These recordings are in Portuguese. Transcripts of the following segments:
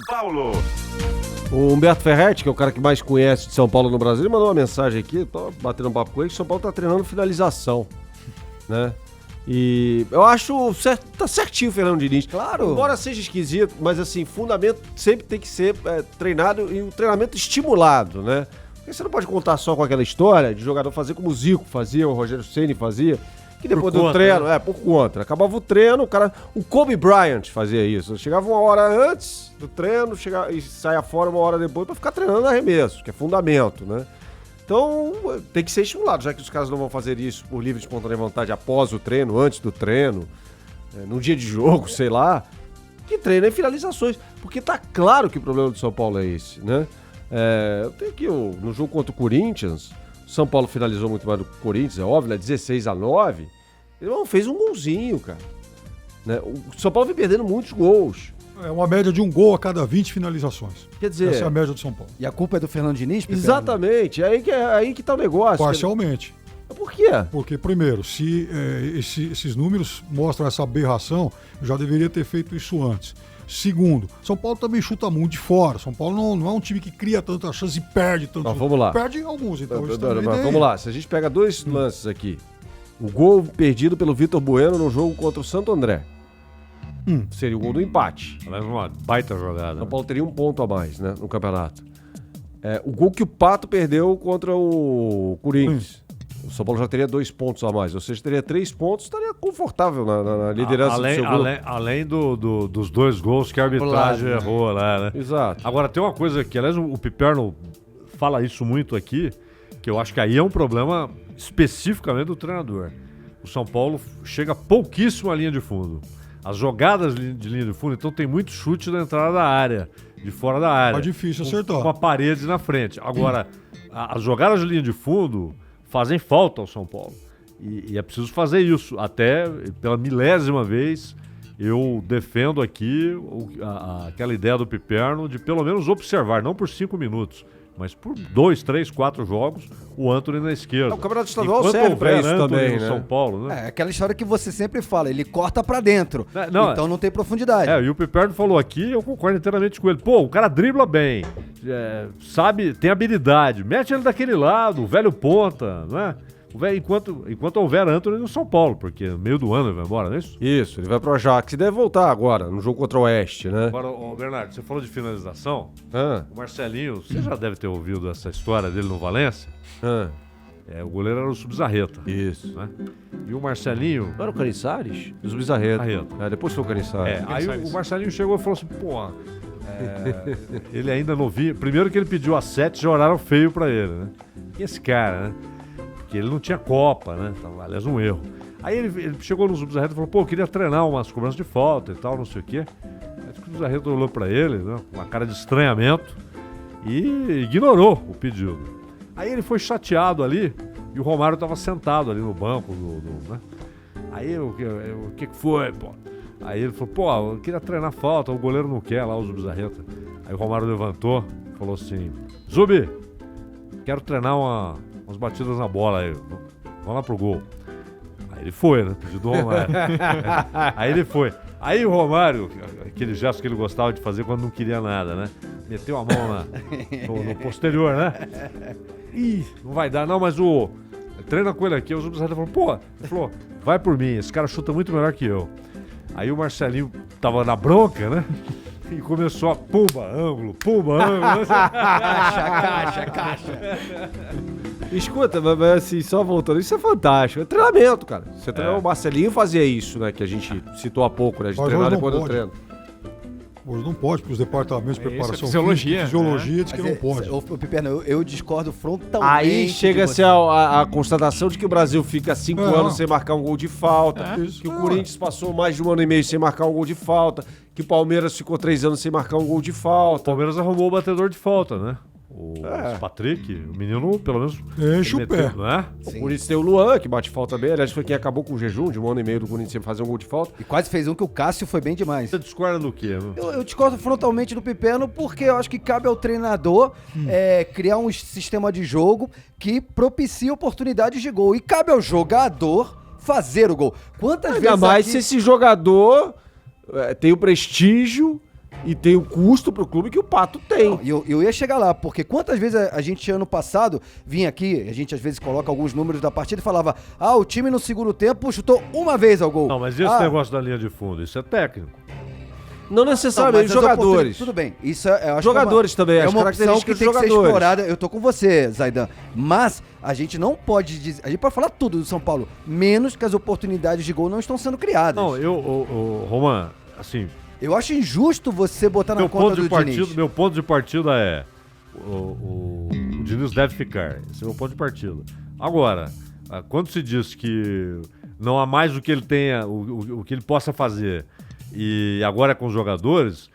Paulo. O Humberto Ferretti, que é o cara que mais conhece de São Paulo no Brasil, ele mandou uma mensagem aqui, tô batendo um papo com ele, que São Paulo tá treinando finalização, né? E eu acho tá certinho o Fernando Diniz. Claro. Embora seja esquisito, mas assim, fundamento sempre tem que ser treinado e um treinamento estimulado, né? Porque você não pode contar só com aquela história de jogador fazer como o Zico fazia, o Rogério Ceni fazia, que depois do treino, por conta. Acabava o treino, o Kobe Bryant fazia isso. Chegava uma hora antes do treino, e saia fora uma hora depois pra ficar treinando arremesso, que é fundamento, né? Então, tem que ser estimulado, já que os caras não vão fazer isso por livre e espontânea vontade após o treino, antes do treino, no dia de jogo, sei lá, que treinem finalizações. Porque tá claro que o problema do São Paulo é esse, né? Eu tenho aqui no jogo contra o Corinthians, o São Paulo finalizou muito mais do que o Corinthians, é óbvio, né? 16-9. Ele fez um golzinho, cara. Né? O São Paulo vem perdendo muitos gols. É uma média de um gol a cada 20 finalizações. Quer dizer... Essa é a média do São Paulo. E a culpa é do Fernando Diniz, Piperno? Exatamente, é aí que tá o negócio. Parcialmente. Por quê? Porque, primeiro, se esses números mostram essa aberração, eu já deveria ter feito isso antes. Segundo, São Paulo também chuta muito de fora. São Paulo não é um time que cria tanta chance e perde tanto. Não, vamos lá. Perde alguns, então vamos lá, se a gente pega dois lances aqui. O gol perdido pelo Vitor Bueno no jogo contra o Santo André. Seria o gol do empate. Aliás, uma baita jogada. São Paulo teria um ponto a mais, né, no campeonato. O gol que o Pato perdeu contra o Corinthians. O São Paulo já teria 2 pontos a mais, ou seja, teria 3 pontos, estaria confortável na liderança do seu grupo. Além dos 2 gols que a arbitragem errou lá, né? Exato. Agora, tem uma coisa que, aliás, o Piperno fala isso muito aqui, que eu acho que aí é um problema especificamente do treinador. O São Paulo chega pouquíssimo à linha de fundo. As jogadas de linha de fundo, então tem muito chute na entrada da área, de fora da área. É difícil acertar. Com a parede na frente. Agora, as jogadas de linha de fundo fazem falta ao São Paulo. E é preciso fazer isso. Até pela milésima vez, eu defendo aqui aquela ideia do Piperno de pelo menos observar, não por 5 minutos, mas por 2, 3, 4 jogos, o Antony na esquerda. O Campeonato Estadual serve pra isso Antony também, no né? São Paulo, né? Aquela história que você sempre fala, ele corta pra dentro, então não tem profundidade. E o Piperno falou aqui, eu concordo inteiramente com ele. Pô, o cara dribla bem, sabe, tem habilidade, mete ele daquele lado, o velho ponta, né? Enquanto houver Antony no São Paulo, porque no meio do ano ele vai embora, não é isso? Isso, ele vai pro Ajax e deve voltar agora, no jogo contra o Oeste, né? Agora, Bernardo, você falou de finalização. O Marcelinho, você já deve ter ouvido essa história dele no Valência. O goleiro era o Subzarreta. Isso. Né? E o Marcelinho... Não era o Caniçares? O Subzarreta. Depois foi o Caniçares. Aí o Marcelinho chegou e falou assim, ele ainda novinho. Primeiro que ele pediu a 7, já oraram feio pra ele, né? E esse cara, né? Porque ele não tinha Copa, né? Então, aliás, um erro. Aí ele chegou no Subzarreta e falou, eu queria treinar umas cobranças de falta e tal, não sei o quê. Aí o Subzarreta olhou pra ele, né, com uma cara de estranhamento e ignorou o pedido. Aí ele foi chateado ali e o Romário tava sentado ali no banco né? Aí o que foi, pô? Aí ele falou, eu queria treinar falta, o goleiro não quer lá, o Subzarreta. Aí o Romário levantou e falou assim, Zubi, quero treinar umas batidas na bola aí, vamos lá pro gol. Aí ele foi, né? Pedido do Romário. Aí ele foi. Aí o Romário, aquele gesto que ele gostava de fazer quando não queria nada, né? Meteu a mão no posterior, né? Ih, não vai dar, não, mas treina com ele aqui. O Zubizarreta falou, vai por mim, esse cara chuta muito melhor que eu. Aí o Marcelinho tava na bronca, né? E começou a pumba, ângulo. Caixa. Escuta, mas assim, só voltando, isso é fantástico. É treinamento, cara. Você treinou, o Marcelinho fazia isso, né? Que a gente citou há pouco, né? De treinar depois do treino. Hoje não pode, para os departamentos de preparação fisiologia, fisiologia diz que não pode. O Piperno, eu discordo frontalmente. Aí chega-se a constatação de que o Brasil fica 5 anos sem marcar um gol de falta, que o Corinthians passou mais de 1 ano e meio sem marcar um gol de falta, que o Palmeiras ficou 3 anos sem marcar um gol de O falta. Palmeiras arrumou o batedor de falta, né? O Patrick, o menino, pelo menos... Enche o pé. Não é? O Corinthians tem o Luan, que bate falta bem. Aliás, foi quem acabou com o jejum de 1 ano e meio do Corinthians sem fazer um gol de falta. E quase fez um que o Cássio foi bem demais. Você discorda do quê? Eu discordo frontalmente do Piperno porque eu acho que cabe ao treinador criar um sistema de jogo que propicie oportunidades de gol. E cabe ao jogador fazer o gol. Quantas Ainda vezes mais aqui... se esse jogador tem o prestígio e tem o custo pro clube que o Pato tem. Eu ia chegar lá, porque quantas vezes a gente, ano passado, vinha aqui, a gente às vezes coloca alguns números da partida e falava, o time no segundo tempo chutou uma vez ao gol. Não, mas esse negócio da linha de fundo, isso é técnico. Não necessariamente, mas jogadores. Tudo bem, isso eu acho jogadores que é uma, também, é as uma opção características que tem dos que ser jogadores. explorada. Eu tô com você, Zaidan, mas a gente não pode dizer, a gente pode falar tudo do São Paulo, menos que as oportunidades de gol não estão sendo criadas. Não, Roman, assim... Eu acho injusto você botar na conta do Diniz. Meu ponto de partida é o Diniz deve ficar. Esse é o meu ponto de partida. Agora, quando se diz que não há mais o que ele tenha, o que ele possa fazer, e agora é com os jogadores,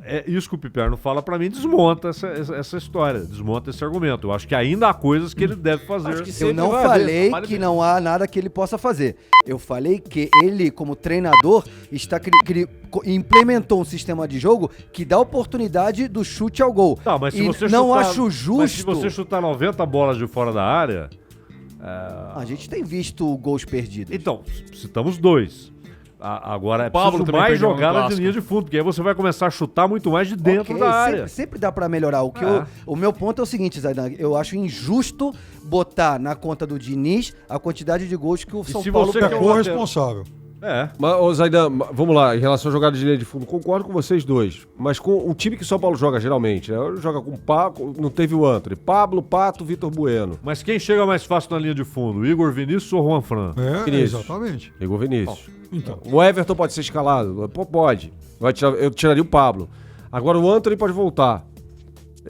é isso que o Piperno fala pra mim, desmonta essa história, desmonta esse argumento. Eu acho que ainda há coisas que ele deve fazer. Eu não falei que não há nada que ele possa fazer. Eu falei que ele, como treinador, implementou um sistema de jogo que dá oportunidade do chute ao gol. Tá, mas se você acho justo... Mas se você chutar 90 bolas de fora da área... A gente tem visto gols perdidos. Então, citamos 2. Agora é Pablo preciso também mais perdeu no jogada de clássico. linha de fundo, porque aí você vai começar a chutar muito mais de dentro da área. Sempre dá pra melhorar. O meu ponto é o seguinte, Zaidan, eu acho injusto botar na conta do Diniz a quantidade de gols que o São se Paulo você É quer corresponsável. Mas, ô Zaidan, vamos lá, em relação à jogada de linha de fundo, concordo com vocês dois. Mas com o time que o São Paulo joga geralmente, né? Joga com Paco, não teve o Antony. Pablo, Pato, Vitor Bueno. Mas quem chega mais fácil na linha de fundo? Igor Vinícius ou Juan Fran? Vinícius. Exatamente. Igor Vinícius. Então, O Everton pode ser escalado? Pode. Eu tiraria o Pablo. Agora o Antony pode voltar.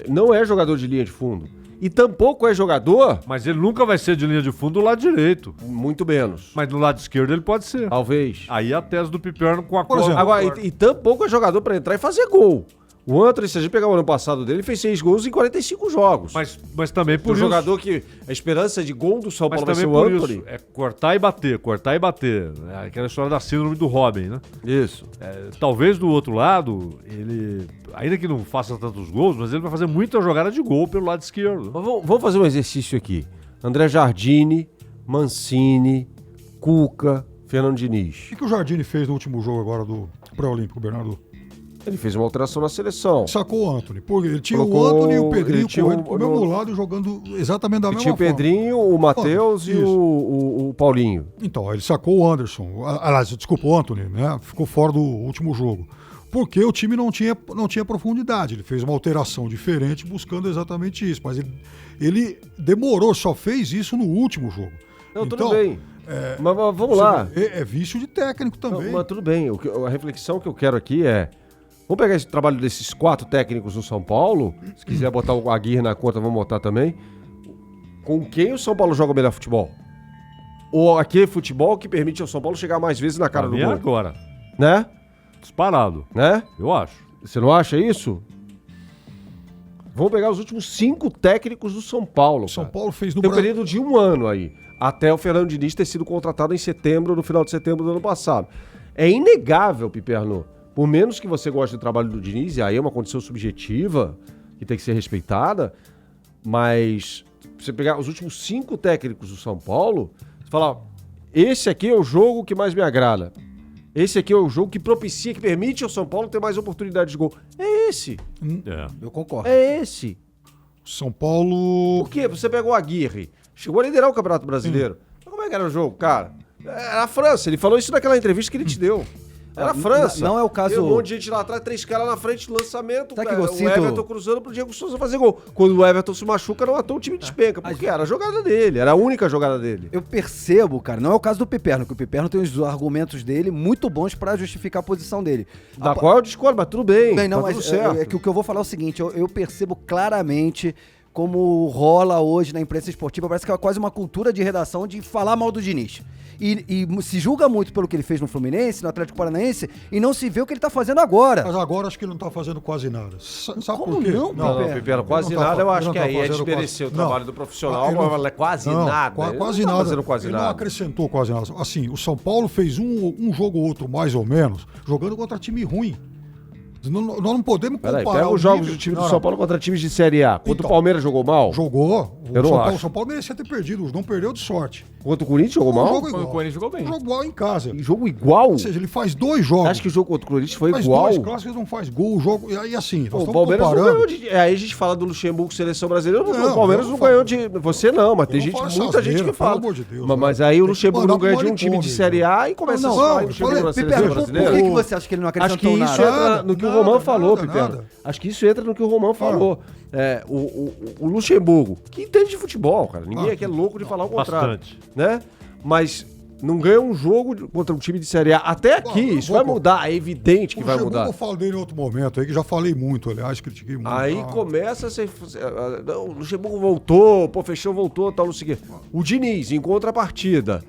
Não é jogador de linha de fundo. E tampouco é jogador, Mas ele nunca vai ser de linha de fundo do lado direito. muito menos. Mas no lado esquerdo ele pode ser. Talvez. Aí a tese do Piperno com a Por exemplo, Agora, e tampouco é jogador pra entrar e fazer gol. O Antony, se a gente pegar o ano passado dele, ele fez 6 gols em 45 jogos. Mas também por o isso. jogador que a esperança de gol do São Mas Paulo vai ser também o por Antony. isso. É cortar e bater, cortar e bater. É aquela história da síndrome do Robin, né? Isso. Talvez do outro lado, ele, ainda que não faça tantos gols, mas ele vai fazer muita jogada de gol pelo lado esquerdo. Mas vamos fazer um exercício aqui. André Jardine, Mancini, Cuca, Fernando Diniz. o que o Jardine fez no último jogo agora do Pré-Olímpico, Bernardo? Ele fez uma alteração na seleção. Sacou o Antony. Porque ele tinha Colocou- o Antony e o Pedrinho ele tinha correndo o- pro mesmo lado e jogando exatamente da E mesma tinha o forma. Pedrinho, o Matheus e Isso. o Paulinho. Então, ele sacou o Anderson. Aliás, desculpa, o Antony, né? Ficou fora do último jogo. Porque o time não tinha profundidade. Ele fez uma alteração diferente buscando exatamente isso. Mas ele demorou, só fez isso no último jogo. Não, então, tudo bem. Mas vamos lá. É vício de técnico também. Não, mas tudo bem. A reflexão que eu quero aqui é... Vamos pegar esse trabalho desses 4 técnicos do São Paulo. Se quiser botar o Aguirre na conta, vamos botar também. Com quem o São Paulo joga o melhor futebol? Ou aquele futebol que permite ao São Paulo chegar mais vezes na cara do Pra mim é gol? agora. Né? Disparado. Né? Eu acho. Você não acha isso? Vamos pegar os últimos 5 técnicos do São Paulo. O São cara. Paulo fez no Tem um Brasil. período de 1 ano aí. Até o Fernando Diniz ter sido contratado em setembro, no final de setembro do ano passado. É inegável, Piperno. Por menos que você goste do trabalho do Diniz, e aí é uma condição subjetiva que tem que ser respeitada, mas você pegar os últimos 5 técnicos do São Paulo, você falar, esse aqui é o jogo que mais me agrada. Esse aqui é o jogo que propicia, que permite ao São Paulo ter mais oportunidades de gol. É esse. É. Eu concordo. É esse. São Paulo. Por quê? Você pegou o Aguirre, chegou a liderar o Campeonato Brasileiro. Mas como é que era o jogo, cara? Era a França, ele falou isso naquela entrevista que ele te deu. Era a França. Não é o caso- Tem um monte de gente lá atrás, 3 caras na frente do lançamento. Sabe que cara, eu o sinto- Everton cruzando pro Diego Souza fazer gol. Quando o Everton se machuca, não à toa o time despenca. Porque era a jogada dele, era a única jogada dele. Eu percebo, cara, não é o caso do Piperno, que o Piperno tem os argumentos dele muito bons pra justificar a posição dele. Da qual eu discordo, mas tudo bem. Não, tá mas tudo certo. é que o que eu vou falar é o seguinte, eu percebo claramente como rola hoje na imprensa esportiva, parece que é quase uma cultura de redação de falar mal do Diniz. E se julga muito pelo que ele fez no Fluminense, no Atlético Paranaense, e não se vê o que ele tá fazendo agora. Mas agora acho que ele não tá fazendo quase nada. Sabe Como por quê? não, Não, Piperno? Piperno, quase ele não tá nada, eu fa- acho ele que não tá aí é fazendo desmerecer quase- o trabalho não. do profissional, Ele não- mas é quase não, nada. Ele Quase não tá nada. fazendo quase Ele não nada. acrescentou quase nada. Assim, o São Paulo fez um jogo ou outro, mais ou menos, jogando contra time ruim. Nós não podemos comparar. Peraí, pega o os jogos nível- do time Não, do não. São Paulo contra times de Série A. Quando Então, o Palmeiras jogou mal, Jogou. Eu não acho. O São Paulo merecia ter perdido. Não perdeu de sorte. Contra o Corinthians jogou mal? Jogo O igual. Corinthians jogou bem. Jogo igual em casa. Jogo igual? Ou seja, ele faz 2 jogos. Acho que o jogo contra o Corinthians foi faz igual. 2 clássicos, não faz gol. O jogo. E aí, assim, nós Pô, o estamos Palmeiras não comparando. ganhou de... Aí a gente fala do Luxemburgo, seleção brasileira. Não, o Palmeiras eu não falo- ganhou de... Você não, mas tem Eu não gente, falo muita essas gente que asneiras, fala. pelo amor de Deus, Mas aí o Luxemburgo não mandar ganha pro de um time de manicômio, Série A e começa Não, a falar em não, Luxemburgo na falei, seleção Piperno, brasileira. por que você acha que ele não Acho que acrescentou isso nada? entra no que o Nada, Romão falou, nada, Piperno. nada. Acho que isso entra no que o Romão falou. O Luxemburgo, que entende de futebol, cara. Ninguém aqui é louco de falar o contrário. Bastante. Né? Mas não ganha um jogo contra um time de Série A. Até aqui, eu isso vou- vai mudar. É evidente que O vai Luxemburgo mudar. eu falei em outro momento aí, que já falei muito, aliás, critiquei muito. Aí Ah, começa a ser. Não, o Luxemburgo voltou, pô, fechou, voltou, tal, não sei o quê. O Diniz, em contrapartida.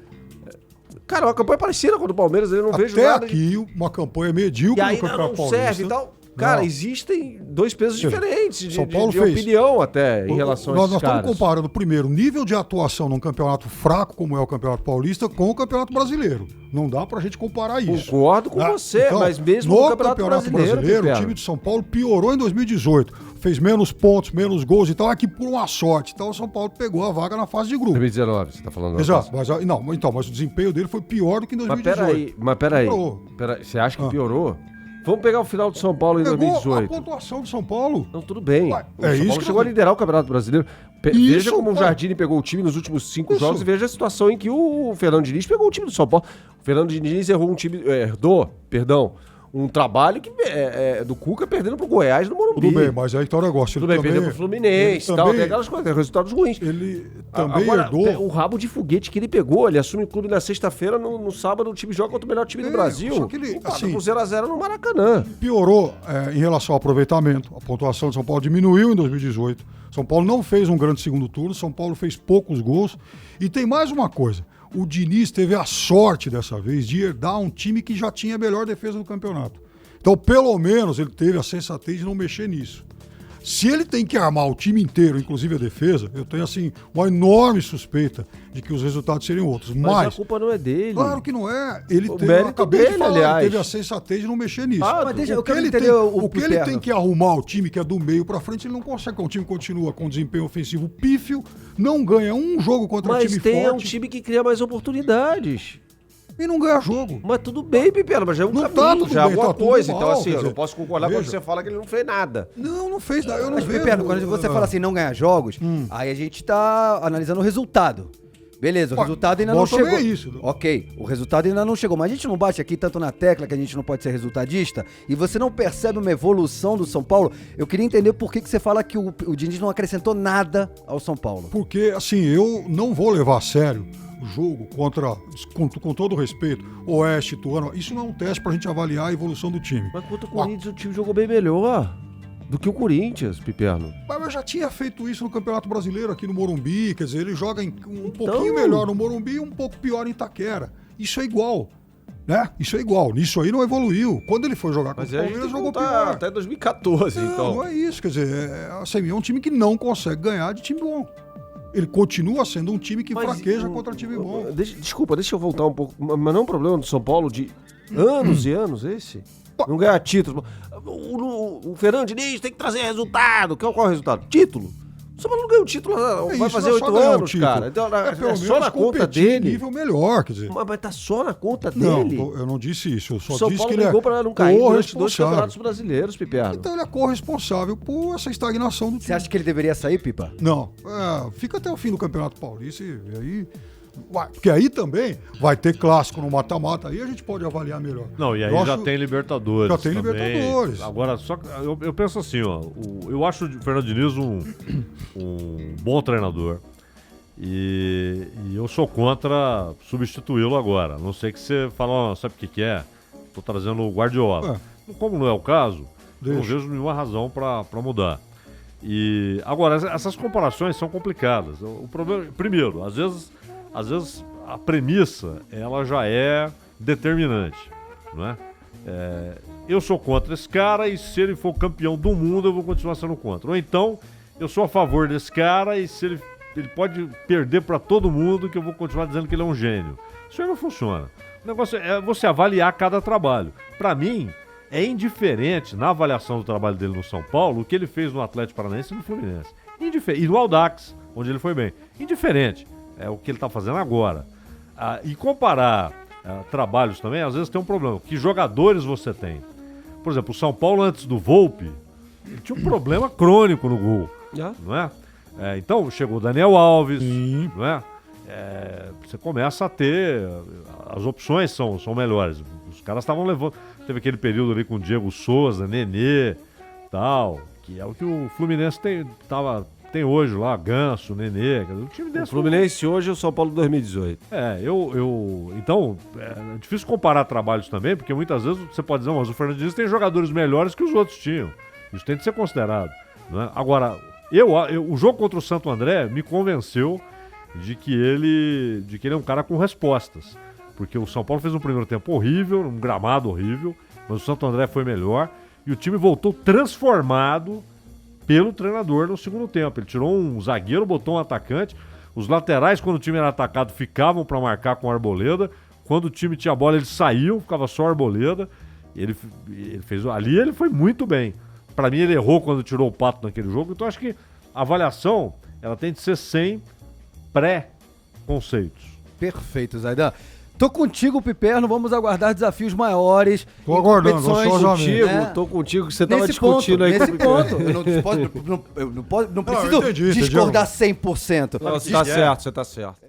Cara, uma campanha parecida contra o Palmeiras, eu não vejo Até nada. aqui, uma campanha medíocre E aí no Campeonato não Paulista. serve e tal. Cara, Não. existem dois pesos diferentes de, São Paulo de fez. opinião até em relação a Nós esses estamos caras. comparando, primeiro, o nível de atuação num campeonato fraco, como é o Campeonato Paulista, com o Campeonato Brasileiro. Não dá pra gente comparar isso. Concordo com Ah, você, então, mas mesmo no Campeonato Brasileiro, o Piperno. time de São Paulo piorou em 2018. Fez menos pontos, menos gols e tal, aqui por uma sorte. Então o São Paulo pegou a vaga na fase de grupo. 2019, você tá falando. Exato, mas o desempenho dele foi pior do que em Mas 2018. peraí. Piorou. Você acha que Ah. piorou? Vamos pegar o final do São Paulo em Pegou 2018. a pontuação do São Paulo. Não, tudo bem. Ué, O é São isso Paulo que chegou a eu- liderar o Campeonato Brasileiro. Isso, Veja como o ué. Jardine pegou o time nos últimos 5 Isso. jogos e veja a situação em que o Fernando Diniz pegou o time do São Paulo. O Fernando Diniz herdou um trabalho que do Cuca perdendo pro Goiás no Morumbi. Tudo bem, mas aí tá o negócio. Tudo bem, perdeu pro Fluminense e tal, tem aquelas coisas, tem resultados ruins. Ele também Agora, herdou. o rabo de foguete que ele pegou, ele assume o clube na sexta-feira, no sábado o time joga contra o melhor time do Brasil. só que ele, Empata assim, com 0x0 no Maracanã. Piorou em relação ao aproveitamento. A pontuação de São Paulo diminuiu em 2018. São Paulo não fez um grande segundo turno. São Paulo fez poucos gols. E tem mais uma coisa. O Diniz teve a sorte dessa vez de herdar um time que já tinha a melhor defesa do campeonato. Então, pelo menos, ele teve a sensatez de não mexer nisso. Se ele tem que armar o time inteiro, inclusive a defesa, eu tenho, assim, uma enorme suspeita de que os resultados seriam outros. Mas Mas a culpa não é dele. claro que não é. Ele O teve, mérito eu acabei de dele, falar, aliás. ele teve a sensatez de não mexer nisso. Ah, mas deixa, O eu que, quero ele entender tem, o o que ele Piperno. tem que arrumar o time que é do meio pra frente, ele não consegue. O time continua com desempenho ofensivo pífio, não ganha um jogo contra Mas time tem um forte time que cria mais oportunidades. e não ganha jogo. Mas tudo bem, Pipela, mas já é um Não caminho, tá tudo já é bem, alguma tá tudo coisa. mal, Então, assim, quer eu não dizer, posso concordar quando veja. você fala que ele não fez nada. Não fez nada. Eu não Mas, vejo. Piperno, quando você fala assim, não ganhar jogos, aí a gente tá analisando o resultado. Beleza, o Ué, resultado ainda bom não também chegou. é isso. Ok, o resultado ainda não chegou. Mas a gente não bate aqui tanto na tecla que a gente não pode ser resultadista e você não percebe uma evolução do São Paulo. Eu queria entender por que você fala que o Diniz não acrescentou nada ao São Paulo. Porque, assim, eu não vou levar a sério o jogo com todo respeito, Oeste, Ituano. Isso não é um teste pra gente avaliar a evolução do time. Mas contra o Corinthians o time jogou bem melhor do que o Corinthians, Piperno. Mas eu já tinha feito isso no Campeonato Brasileiro aqui no Morumbi, quer dizer, ele joga um Então- pouquinho melhor no Morumbi e um pouco pior em Itaquera. Isso é igual, né? Isso é igual. Nisso aí não evoluiu. Quando ele foi jogar Mas contra o aí a gente Palmeiras, tem que jogou voltar pior. até 2014, Não, então. não é isso, quer dizer, é um time que não consegue ganhar de time bom. Ele continua sendo um time que fraqueja contra time bom. Desculpa, deixa eu voltar um pouco. Mas não é um problema do São Paulo de anos e anos esse? Não ganhar título. O Fernando Diniz tem que trazer resultado. Qual é o resultado? Título. O São Paulo não ganhou título, vai isso, fazer não é só 8 ganhar um anos, título. cara. Então, pelo é menos só na conta competir em dele. nível melhor, quer dizer. Mas tá só na conta Não, dele. eu não disse isso. Eu só O São disse Paulo que ele é brigou pra não cair durante 2 corresponsável. campeonatos brasileiros, Piperno. Então ele é corresponsável por essa estagnação do time. Você acha que ele deveria sair, Pipa? Não, fica até o fim do Campeonato Paulista e aí... Porque aí também vai ter clássico no mata-mata, aí a gente pode avaliar melhor. Não, e aí Eu já acho- tem Libertadores. Já tem também. Libertadores. Agora, só que eu penso assim, ó. Eu acho o Fernando Diniz um bom treinador. E eu sou contra substituí-lo agora. A não sei que você fala, sabe o que é? Tô trazendo o Guardiola. Como não é o caso, eu não Deixa. vejo nenhuma razão para mudar. E agora, essas comparações são complicadas. O problema, primeiro, às vezes a premissa ela já é determinante, não é? Eu sou contra esse cara e se ele for campeão do mundo eu vou continuar sendo contra. Ou então eu sou a favor desse cara e se ele pode perder para todo mundo que eu vou continuar dizendo que ele é um gênio. Isso aí não funciona. O negócio é você avaliar cada trabalho. Para mim é indiferente na avaliação do trabalho dele no São Paulo o que ele fez no Atlético Paranaense e no Fluminense. E no Audax, onde ele foi bem. Indiferente. é o que ele está fazendo agora. E comparar trabalhos também, às vezes tem um problema. Que jogadores você tem? Por exemplo, o São Paulo antes do Volpi, ele tinha um problema crônico no gol, não é? Então, chegou o Daniel Alves, não é? Você começa a ter... As opções são melhores. Os caras estavam levando... Teve aquele período ali com o Diego Souza, Nenê, tal, que é o que o Fluminense tem hoje lá, Ganso, Nenê. O time desse... O Fluminense hoje é o São Paulo de 2018. Então, é difícil comparar trabalhos também, porque muitas vezes você pode dizer, mas o Fernando Diniz tem jogadores melhores que os outros tinham. Isso tem que ser considerado. Não é? Agora, o jogo contra o Santo André me convenceu de que ele é um cara com respostas. Porque o São Paulo fez um primeiro tempo horrível, um gramado horrível, mas o Santo André foi melhor e o time voltou transformado pelo treinador no segundo tempo. Ele tirou um zagueiro, botou um atacante. Os laterais, quando o time era atacado, ficavam para marcar com a Arboleda. Quando o time tinha bola, eles saíam, ficava só a Arboleda. Ele fez ali, ele foi muito bem. Para mim, ele errou quando tirou o Pato naquele jogo. Então, acho que a avaliação ela tem de ser sem pré-conceitos. Perfeito, Zaidan. Tô contigo, Piperno, vamos aguardar desafios maiores. Tô aguardando, Contigo, né? tô contigo, que você tava Nesse discutindo ponto, aí. nesse ponto. Eu não preciso entendi, discordar 100%. Não, você tá certo, você tá certo.